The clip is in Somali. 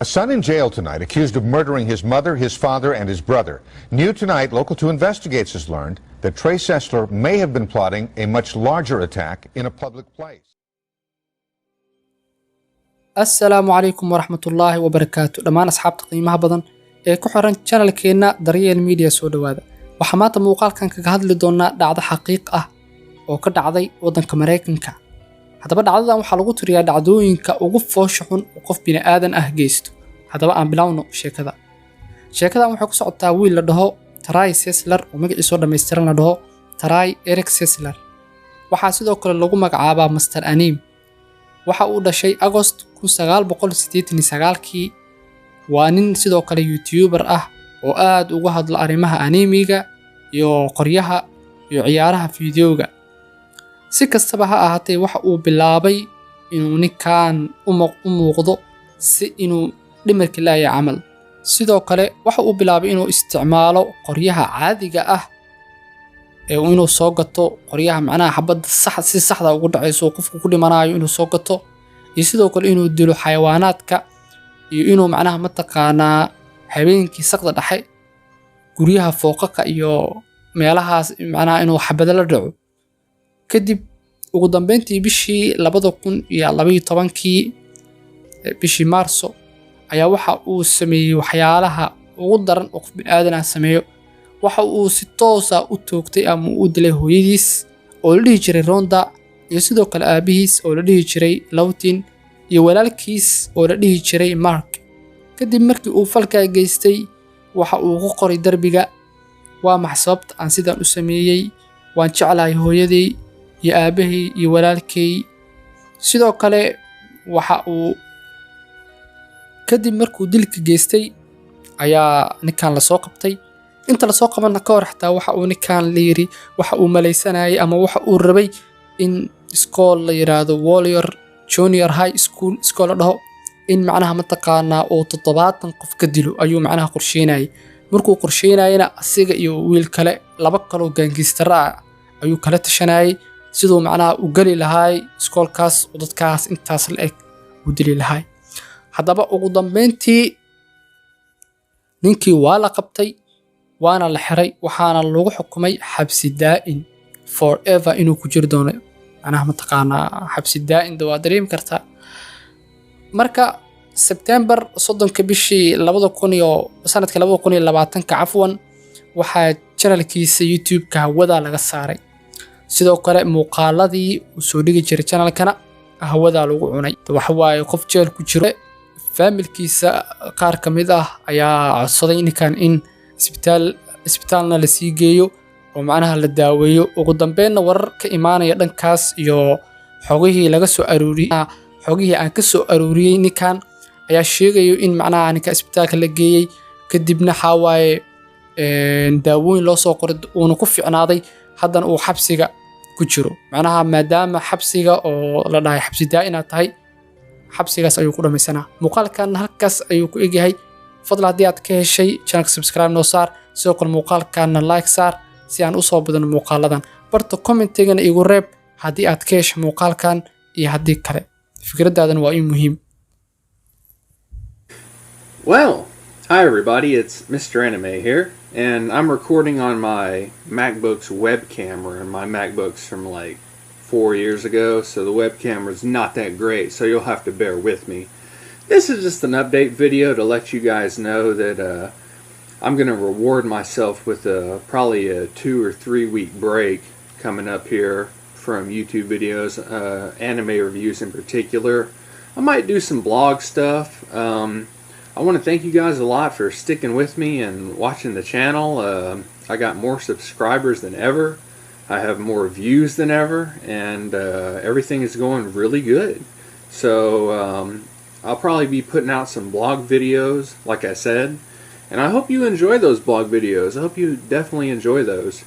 A son in jail tonight accused of murdering his mother, his father, and his brother. New tonight, Local 2 Investigates has learned that Trey Sessler may have been plotting a much larger attack in a public place. Assalaamu calaykum waraxmatullaahi wabarakaatu dhammaan asxaabta qiimaha badan ee ku xiran channelkeena Daryeel Media soo dhawaada. Waxaa maanta muuqaalkan kaga hadli doonaa dhacdo xaqiiq ah oo ka dhacday waddanka Mareykanka. Haddaba dhacdadan waxaa lagu tiriyaa dhacdooyinka ugu foosha xun oo qof bini'aadan ah geysto. Haddaba aan bilowno sheekada. Sheekadan waxay ku socotaa wiil la dhaho Trey Sessler oo magaciisa dhammaystiran la dhaho Trey Eric Sessler. Waxaa sidoo kale lagu magacaabaa Mr. Anim. Waxa uu dhashay August 1989kii. Waa nin sidoo kale YouTuber ah oo aad uga hadla arrimaha animiga iyo qoryaha iyo ciyaaraha fiidiyowga. Si kastaba ha ahaatee waxa uu bilaabay inuu ninkan u muuqdo si inuu dhimirka leeyahay camal. Sidoo kale waxa uu bilaabay inuu isticmaalo qoryaha caadiga ah inuu soo gato qoryaha macnaha xabad si saxda ugu dhacayso qofku ku dhimanayo inuu soo gato iyo sidoo kale inuu dilo xayawaanaadka iyo inuu macnaha mataqaanaa habeenkii saqda dhaxay guryaha fooqaka iyo meelahaas macnaha inuu xabada la dhaco. Kadib ugu dambeyntii bishii 2012kii bishii Maarso ayaa waxa uu sameeyay waxyaalaha ugu daran oo qof bini'aadan ah sameeyo. Waxa uu si toos ah u toogtay ama u dilay hooyadiis oo la dhihi jiray Rhonda iyo sidoo kale aabihiis oo la dhihi jiray Lawton iyo walaalkiis oo la dhihi jiray Mark. Kadib markii uu falka geystay waxa uu ku qoray darbiga waa maxsabta aan sidan u sameeyay waan jeclahay hooyaday iyo aabahay iyo walaalkay. Sidoo kale waxa uu kadib markuu dilka geystay ayaa ninkan la soo qabtay. inta la soo qabanna ka hor xataa waxa uu ninkan leeyri waxa uu maleysanayay ama waxa uu rabay in iskool la yiraahdo Warrior Junior High School iskool la dhaho in macnaha mataqaanaa oo 70 qof ka dilo ayuu macnaha qorsheynayay. Markuu qorsheynayna asiga iyo wiil kale laba kale oo gangster ah ayuu kala tashanayay sidoo macnaha u gali lahaay iskoolkaas oo dadkaas intaas la eg u dili lahaay. Haddaba ugu dambeyntii ninkii waa la qabtay waana la xiray waxaana lagu xukumay xabsi daa'in forever inuu ku jiri doono macnaha mataqaanaa xabsi daa'in waa dareemi kartaa. Marka September 30 bishii 2020 cafwan waxaa channelkiisa YouTube-ka hawada laga saaray. Sidoo kale muuqaaladii uu soo dhigi jiray channelkana hawada lagu cunay. Waxa waaye qof jeel ku jiro familkiisa qaar kamid ah ayaa codsaday ninkan in isbitaalna la sii geeyo oo macnaha la daaweeyo. Ugu dambeynna warar ka imaanaya dhankaas iyo xogihii laga soo aruuriyay xogihii aan ka soo aruuriyay ninkan ayaa sheegayo in macnaha ninka isbitaalka la geeyay kadibna xawaaye daawooyin loo soo qoray uu ku fiicnaaday haddana uu xabsiga ku jiro. Macnaha maadaama xabsiga oo la dhahay xabsi daa'in tahay xabsigaas ayuu ku dhamaysanaa. Muuqaalkan halkaas ayuu ku egyahay. fadlan haddii aad ka heshay channelka subscribe noo saar sidoo kale muuqaalkana like saar si aan u soo badano muuqaaladan. Barta commentigana igu reeb haddii aad ka heshay muuqaalkan iyo haddii kale fikradaadana waa in muhiim. Well, hi everybody, it's Mr. Anime here, and I'm recording on my MacBook's web camera, and my MacBook's from like 4 years ago, so the web camera's not that great, so you'll have to bear with me. This is just an update video to let you guys know that I'm going to reward myself with probably a 2 or 3 week break coming up here from YouTube videos, anime reviews in particular. I might do some blog stuff. I want to thank you guys a lot for sticking with me and watching the channel. I got more subscribers than ever. I have more views than ever, and everything is going really good. So I'll probably be putting out some blog videos, like I said, and I hope you enjoy those blog videos. I hope you definitely enjoy those.